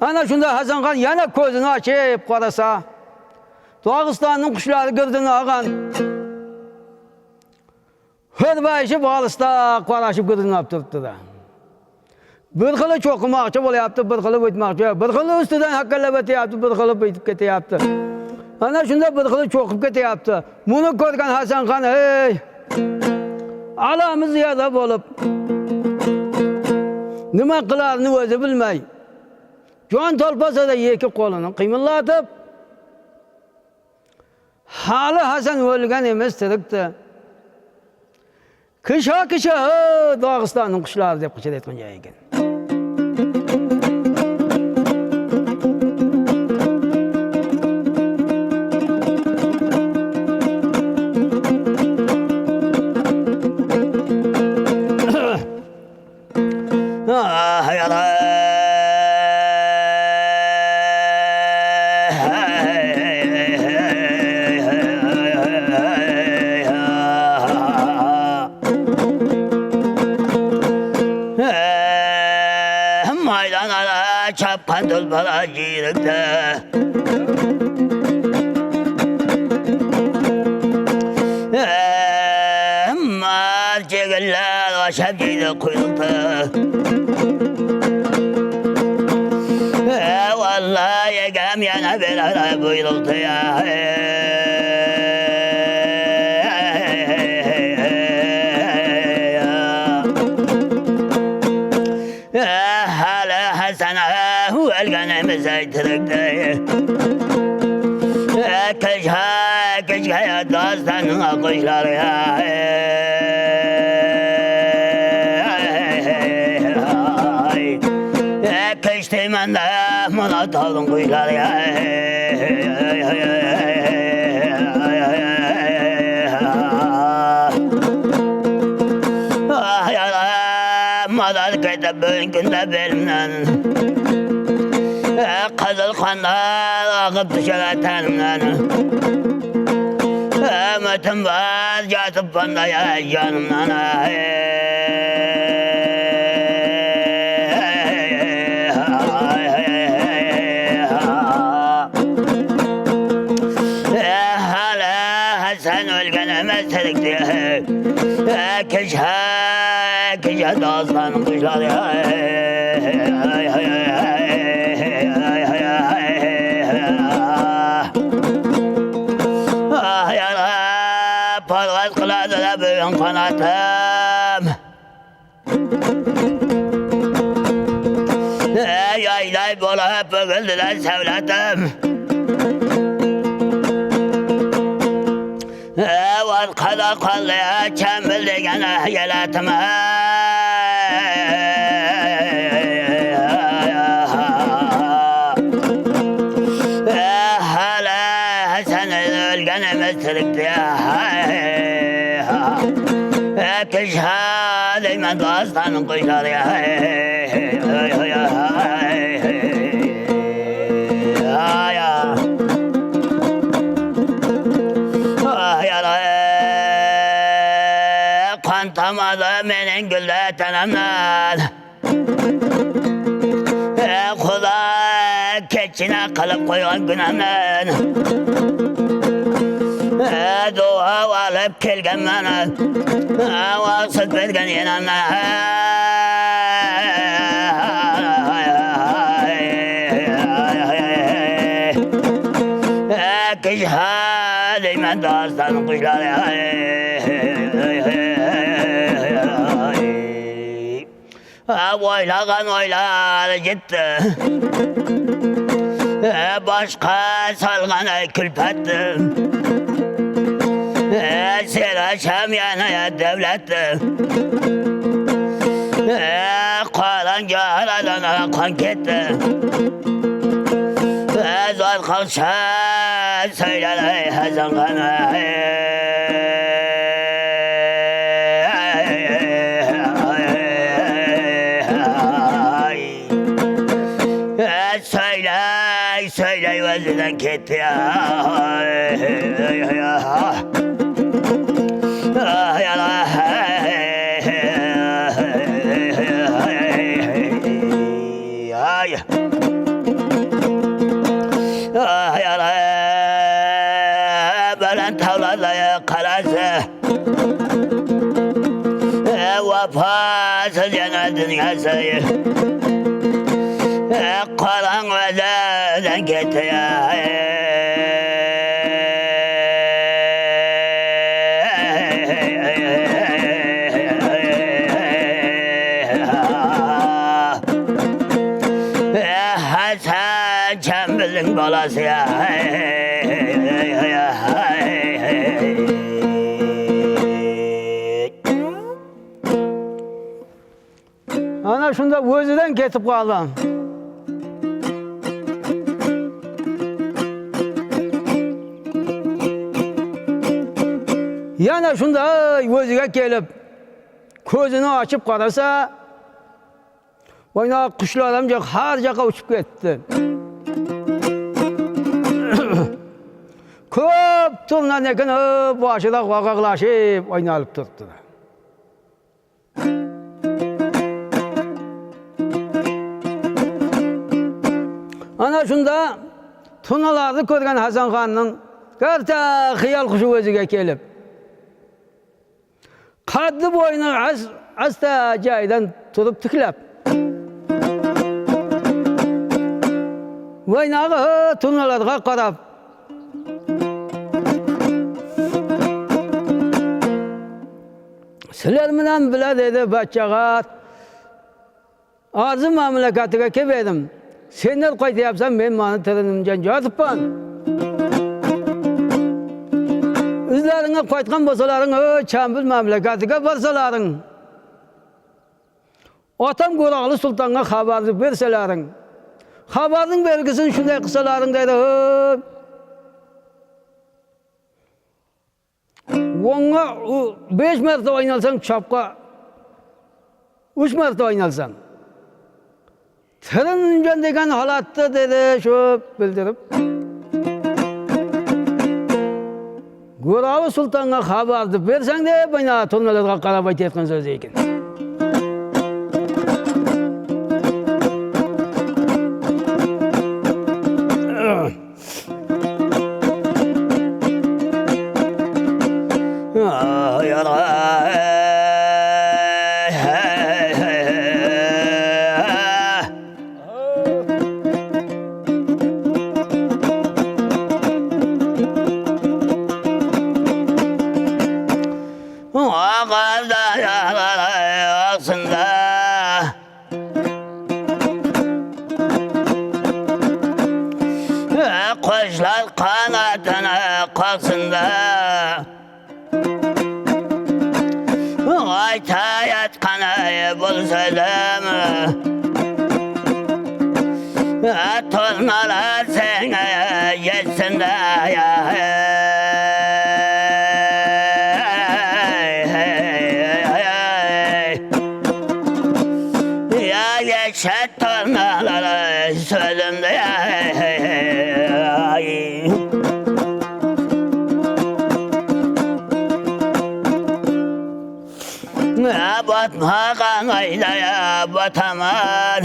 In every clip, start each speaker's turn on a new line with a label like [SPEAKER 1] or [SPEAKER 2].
[SPEAKER 1] Ana şunda Hasan Khan yana gözünü açıp qarasa, Dağıstanın kuşları gördüğünü ağan, hırbayışı bağlısta qaraşıp gördüğünü yaptırdı da. Bir kılı çokumakçı bol yaptı, bir kılı bitmakçı, bir kılı üstüden hakkalabeti yaptı, bir kılı bitip kete yaptı. Ana şunda bir kılı çokup kete yaptı. Bunu görgen Hasan Khan, hey, alamız yada bolup, nima kılarını özü bilmey. Can tolpasa da yeki kolunu kıymıllatıp, hali Hasan ölgen emes tirikti. Kışa Dağıstanın kuşları dep kışa etken jay eken.
[SPEAKER 2] Maydana çapkan tulpala girikte Mar çekiller aşağı giydi kuyrukta Vallahi yegem yana bir ara buyrukta ya Elganemiz aytırıktı Keşke Dağıstanın kuşları ya Keşke ben de Murat aldım kuşları ya Madar kayda bölgünde benimle Kızıl kanlar akıp düşer tenimden Ümitim var yatıp bana ya canımdan Hala sen ölgeneme serikti Keşke Dağıstanın kuşları ya Parvaz kıladı da büyün kanatım Yaylay bola hep bögüldüler sevletim Var kadar kallıya çembildi gene yeletime Hala sen ölgenimiz sırıktı ya Keşke değmen Dağıstanın kuşları ya Kantamadı menin gülle tenemden Kuda keçine kılıp koygan günemden Dua alıp kelgen bana Vasıt vergen yenanla Kış haleymen Dağıstanın kuşları Oylagan oylar gitti Başka salgan külpetti Seraşam yanaya devletti Kalan cahaladan kan gitti Zor kalsa söyler Hasan Khan'a Söyle vaziden gitti ya vefasız yana dünyası kalan özelden Hasan Çembil'in balası ya
[SPEAKER 1] Ana şunda özüden ketip kaldım. Yana şunda özüge gelip gözünü açıp karasa oyna kuşlarım har jağa uçup gitti. Köp turnan ekin başıda qaqaqlaşıp oynalıp turdu. Ana şunda turnalardı görgen Hasan Xan'ın qarta xiyal kuşu özüge kelip kaddı boyunu asta jaydan turup tıklap oynağı turnalarga qarap sizler bilen bile dedi bachchagat arzu mamlakatiga keldim. Senler qayta yapsan men mani tirinimden yozibman. Üzlerine qaytgan bolsalaring Çambil mamlakatiga borsalaring. Otam Qo'rog'li sultonga xabarni bersalaring. Xabarning belgisini shunday qilsalaring dedi. Onga 5 marta oynalsang chapqa 3 marta oynalsang. Tirinimden degan holatda dedi shu bildirib. Qo'rog'li sultonga xabarni bersang deb mana turnalarga qarab aytayotgan so'z ekan.
[SPEAKER 2] Kuşlar kanatına kalksın da Ayta yatkanı bulsaydım Tornalar sana yetsin de Ya geçer tornaları sözümde Batmagan aylaya bataman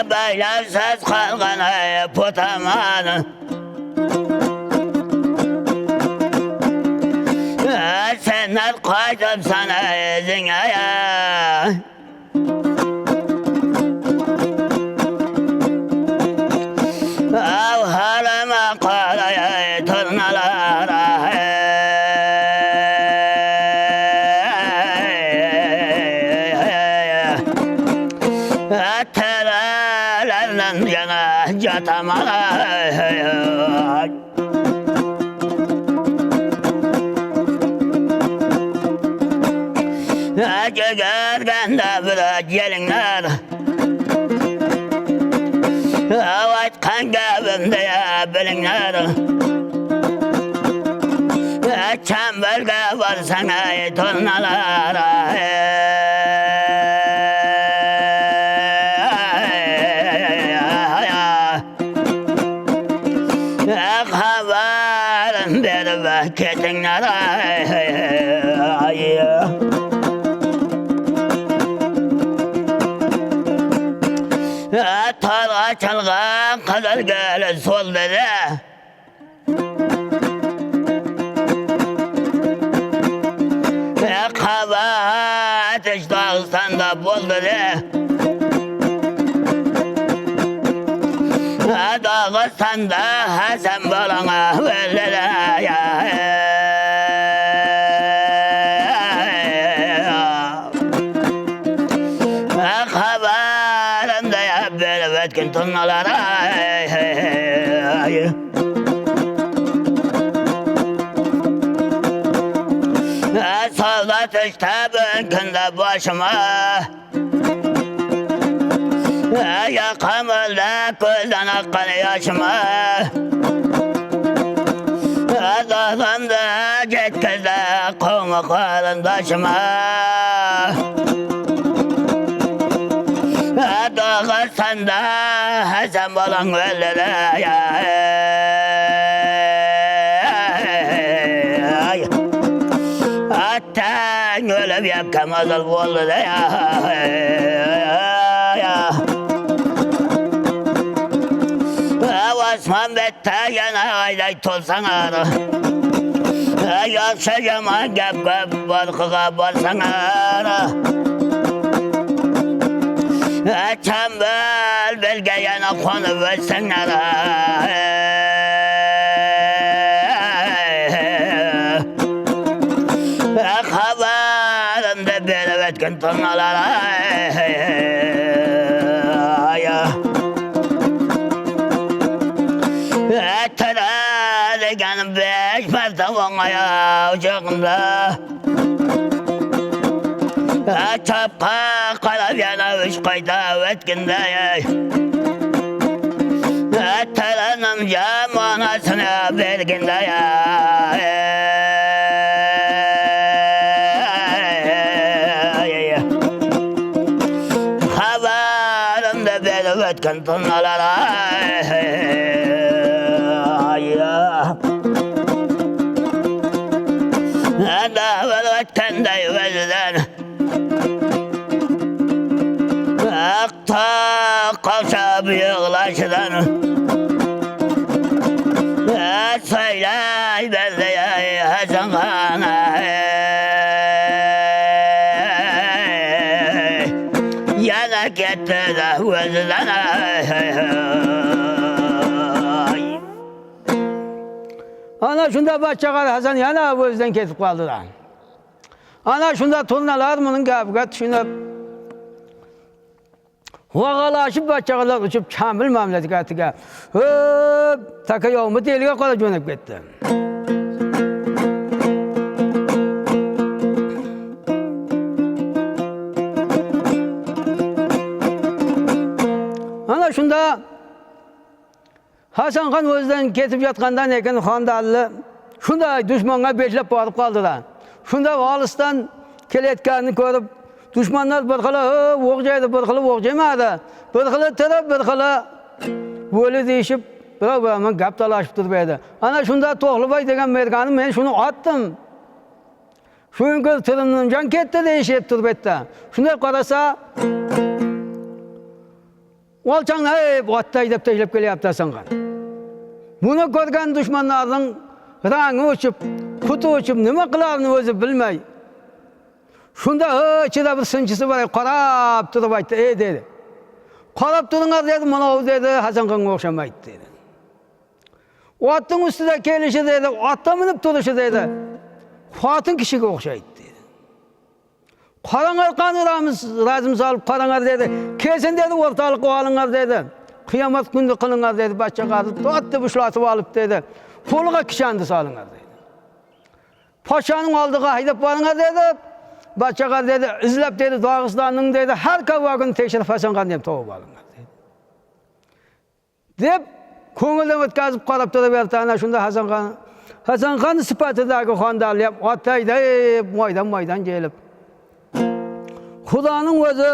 [SPEAKER 2] Beylersiz kalgana potaman Senler koydum sana dünyaya Halama kolaya turnalara Teralarla yana yatamalar Görgende bir gelinler Aytkan gabimde bilinler Çemberge varsana turnalara Haberim verip ketinlere Tarla çalgan kadar gel sol dedi buldu de. Dağısan da Hasan balana verlere ya. Haberinde ya böyle vetkin turnalara. Soldat işte bünkünde başıma. Yakamılda gözden akkan yaşıma. Dağlandı cetkizde kovma kalındaşıma. Dağılsan da Hasan balan öllere ya. Hatta ölüp yakamazıl oldu da ya. Osman bette yana ayday tolsan ağrı. Yoksa yaman gep barkıga barsan ağrı. Çembel belge yana konu versen ağrı. Haberinde böyle vetkin turnalara. Ettirelim beş mertebana ya ucağımda. Çapka kalab yana üç kayda vetkinde. Ettirelim camanasını belginde ya. Haberinde böyle vetkin turnalara. Davet deyvezden Akta kalsa büyüklaşıdan Söyle bende Hasan Khan'a Yana gitti de vezden
[SPEAKER 1] Ana şunda başçakar Hasan yana bu yüzden kesip kaldılar. Ana şunda turnalar bunun gavgat şunda Vagalaşıp başçakarlar uçup Kamil memleketiga hop taka yoğumu deliğe kadar dönüp gitti. Ana şunda Hasan Khan özden ketip yatkandan eken Xandallı şunda düşmana beşlep barıp kaldılar. Şunda Valistan keletkanını görüp düşmanlar bir kala oğcaydı bir kala oğcaymadı. Bir kala taraf bir kala böyle değişip bir gap talaşıp durbaydı. Ana şunda Toğlubay degen merkanı ben şunu attım. Şunun göz tırımdan can ketti değişip durbaydı. Şunda karasa Olçan hep attay dep teşlep geliyaptı Hasan Khan. Bunu görgen düşmanlardan rangı uçup, kutu uçup, nima kılarını özü bilmey. Şunda içinde bir sınçısı var, qarab tutup aytdı, dedi. Qarab durunlar dedi, mana dedi, Hasan Khan'a okşamaydı dedi. O attın üstüne gelişi dedi, atta minip duruşu dedi. Fatın kişiye okşaydı dedi. Qarangar kanı razım salıp qarangar dedi. Kesin dedi, ortalık alıngar dedi. Kıyamet günü kılıngar dedi, başça qadı, attı buşlatıp alıp dedi. Poluğa kişandı salıngar dedi. Paşanın aldığı haydap barıngar dedi. Başça qadı dedi, izlep dedi, Dağıstan'ın dedi, her kavvagını tekşirip Hasan Khan deyip toğup alıngar dedi. Deyip, ko'ngildan o'tkazib qarab turaverdi ana shunda Hasan Khan sifatidagi Xandaliyam otayda moydan kelib. Xudoning o'zi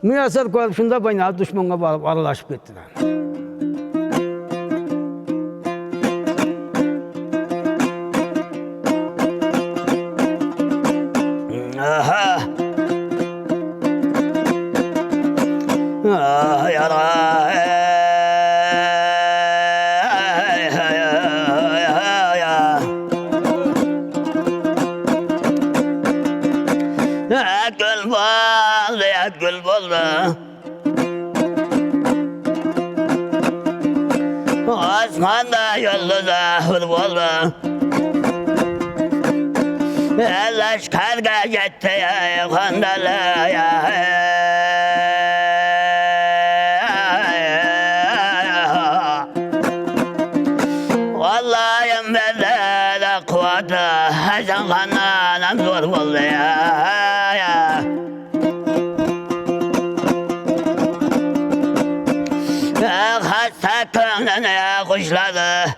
[SPEAKER 1] muyassar ko'rib shunda baynab dushmanga borib aralashib ketdilar.
[SPEAKER 2] Aha. Ağlayan gül buldu. Osmanda yolda hır buldu. Leşker gitti kandalaya. Vallahi bende de kuvvetli Hasan kananım zor buldu ya. Hasta könlüne kuşladı.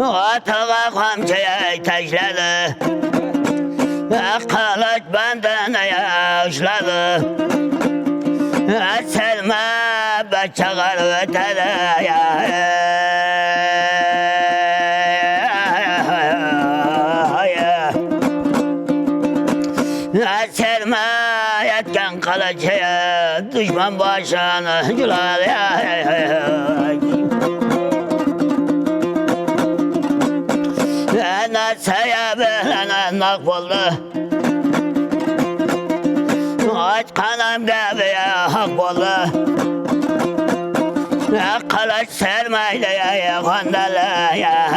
[SPEAKER 2] Atağa kamçıya taşladı. Kılıç bandına yaşladı. Selma bıçağı ötede ya. Selma yetken kılıcıya düşman başını cüladı ya. Nasaya bilene nak buldu. Aç kanam devreye hak buldu. Kılıç sermeyle kandalı ya.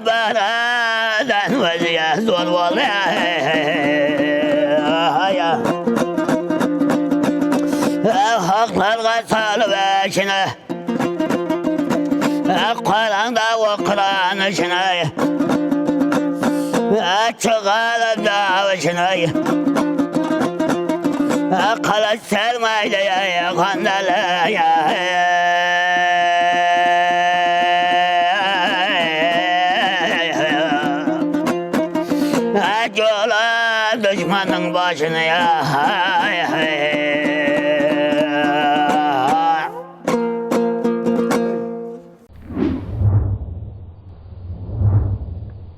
[SPEAKER 2] Baradan vaziyet zor buldu ya. Haklar salı başına. Kur'an'da o Kur'an içine. Çıkarım davışına. Kılıç sermeyle kandalı ya. Acılar düşmanın başına ya.